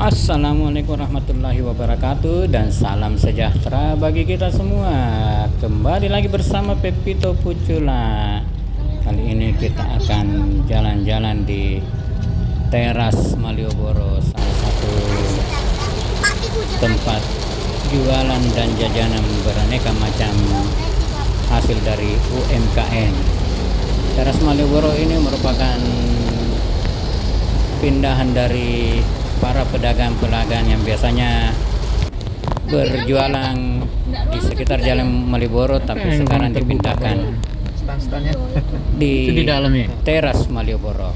Assalamualaikum warahmatullahi wabarakatuh dan salam sejahtera bagi kita semua. Kembali lagi bersama Pepito Pucula. Kali ini kita akan jalan-jalan di teras Malioboro, salah satu tempat jualan dan jajanan beraneka macam hasil dari UMKM. Teras Malioboro ini merupakan pindahan dari para pedagang-pedagang yang biasanya berjualan di sekitar Jalan Malioboro, tapi sekarang dipindahkan di teras Malioboro.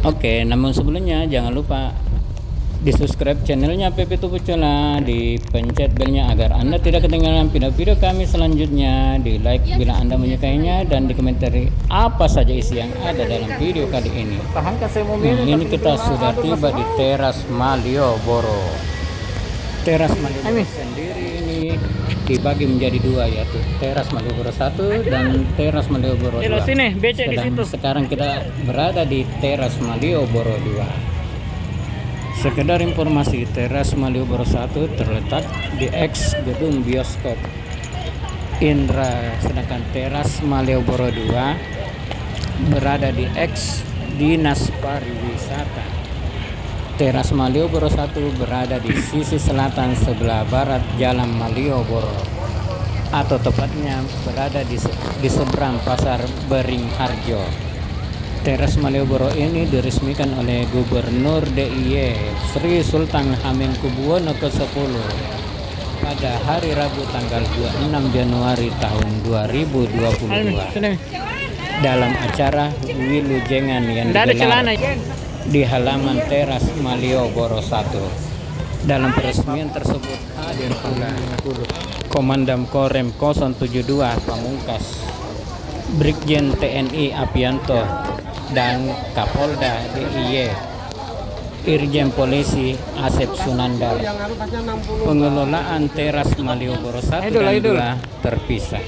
Oke, namun sebelumnya jangan lupa di subscribe channelnya Pepito Pucula, dipencet belnya agar Anda tidak ketinggalan video-video kami selanjutnya, di like bila Anda menyukainya, dan di komentari apa saja isi yang ada dalam video kali ini. Ini kita sudah tiba di teras Malioboro. Teras Malioboro sendiri ini dibagi menjadi dua, yaitu teras Malioboro 1 dan teras Malioboro 2. Sekarang kita berada di teras Malioboro 2. Sekedar informasi, teras Malioboro 1 terletak di ex gedung bioskop Indra, sedangkan teras Malioboro 2 berada di ex Dinas Pariwisata. Teras Malioboro 1 berada di sisi selatan sebelah barat Jalan Malioboro, atau tepatnya berada di seberang Pasar Beringharjo. Teras Malioboro ini diresmikan oleh Gubernur DIY Sri Sultan Hamengkubuwono ke-10 pada hari Rabu tanggal 26 Januari tahun 2022 dalam acara Wilujengan yang digelar di halaman teras Malioboro 1. Dalam peresmian tersebut hadir pula Komandan Korem 072 Pamungkas, Brigjen TNI Apianto, dan Kapolda DIY Irjen Polisi Asep Sunandar. Pengelolaan teras Malioboro 1 dan 2 terpisah.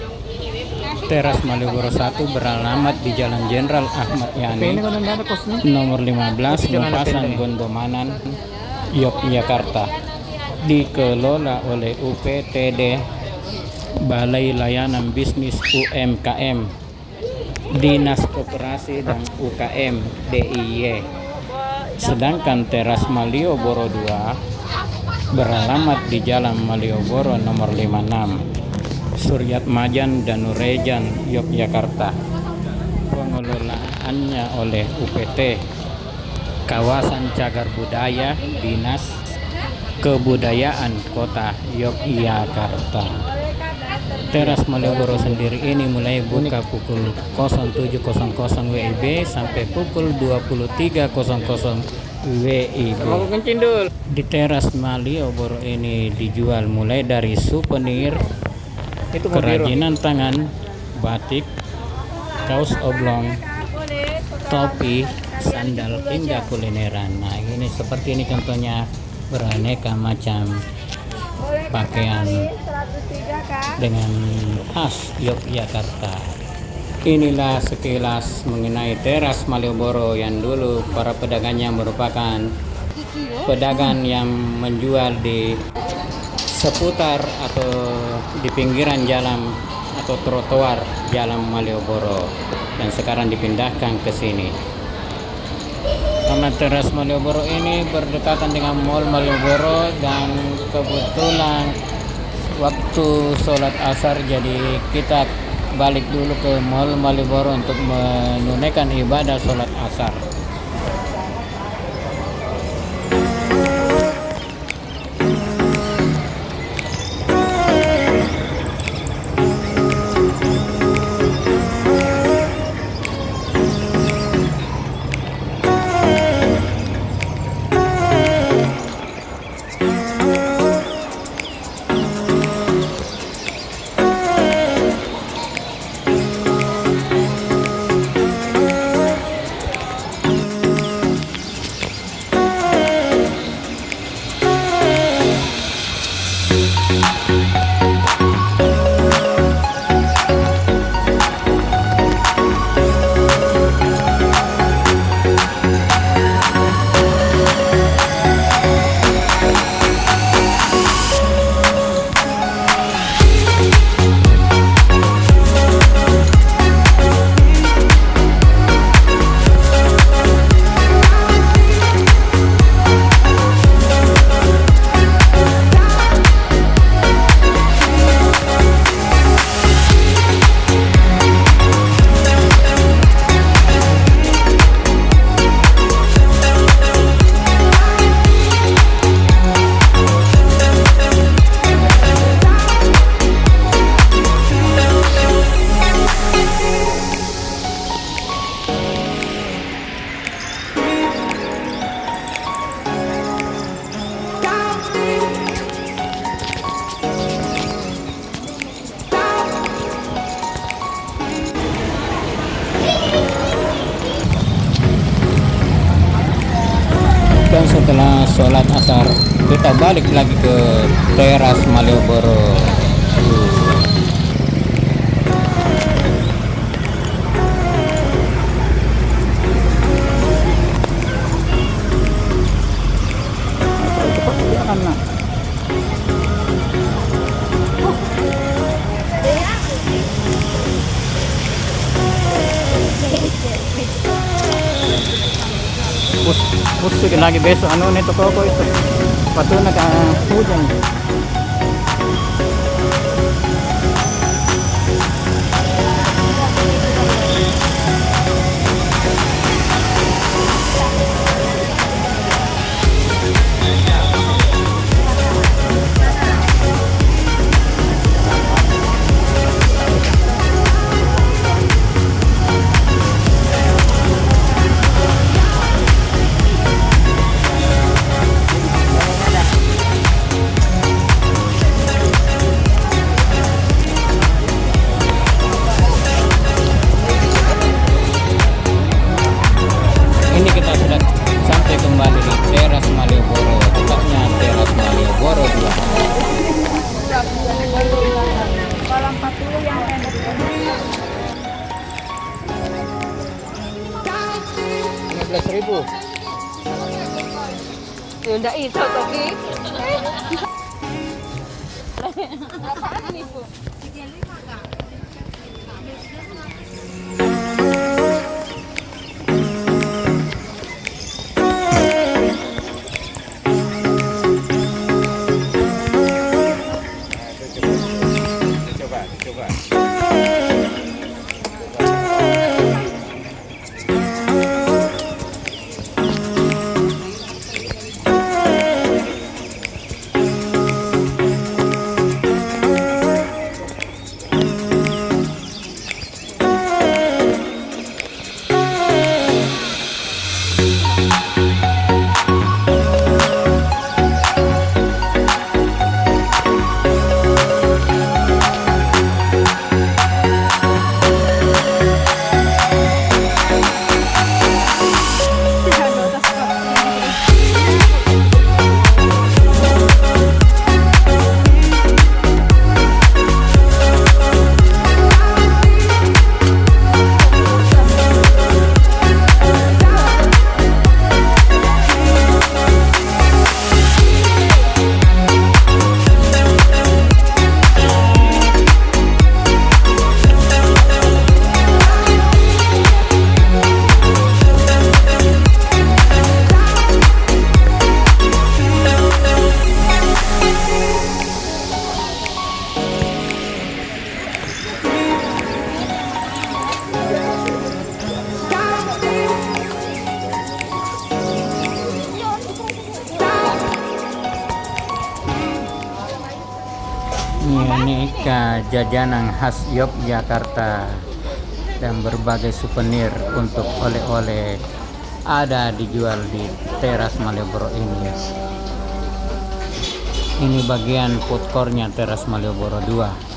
Teras Malioboro 1 beralamat di Jalan Jenderal Ahmad Yani nomor 15, Mempasan Gondomanan, Yogyakarta. Dikelola oleh UPTD, Balai Layanan Bisnis UMKM, Dinas Koperasi dan UKM DIY. Sedangkan teras Malioboro 2 beralamat di Jalan Malioboro nomor 56, Suryat Majan dan Nurejan, Yogyakarta. Pengelolaannya oleh UPT, Kawasan Cagar Budaya, Dinas Kebudayaan Kota Yogyakarta. Teras Malioboro sendiri ini mulai buka pukul 07.00 WIB sampai pukul 23.00 WIB. Di teras Malioboro ini dijual mulai dari souvenir, kerajinan tangan, batik, kaos oblong, topi, sandal, hingga kulineran. Nah, ini seperti ini contohnya, beraneka macam pakaian dengan khas Yogyakarta. Inilah sekilas mengenai teras Malioboro yang dulu para pedagangnya merupakan pedagang yang menjual di seputar atau di pinggiran jalan atau trotoar Jalan Malioboro, dan sekarang dipindahkan ke sini. Karena teras Malioboro ini berdekatan dengan Mall Malioboro, dan kebetulan waktu sholat asar, jadi kita balik dulu ke Mall Malioboro untuk menunaikan ibadah sholat asar. setelah sholat asar kita balik lagi ke teras Malioboro. Pusik lagi besok anu nito koko itu patuna ka hujan. Ini kita sudah sampai kembali di teras Malioboro, tepatnya teras Malioboro 2. Kolam 40 yang pendek. 15.000. Ya enggak iso toh Ki. Apaan nih Bu? Ini aneka jajanan khas Yogyakarta dan berbagai souvenir untuk oleh-oleh ada dijual di teras Malioboro ini. Ini bagian food court-nya teras Malioboro 2.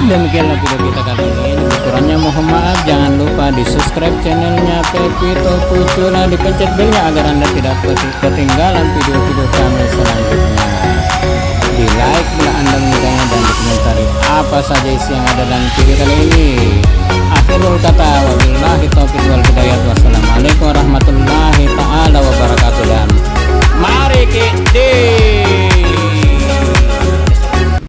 Demikianlah video kita kali ini. Kurangnya mohon maaf. Jangan lupa di subscribe channelnya Pepito Pucula, dipencet belnya agar anda tidak ketinggalan video-video kami selanjutnya. Di like bila anda menyukainya dan dikomentari apa saja isi yang ada dalam video kali ini.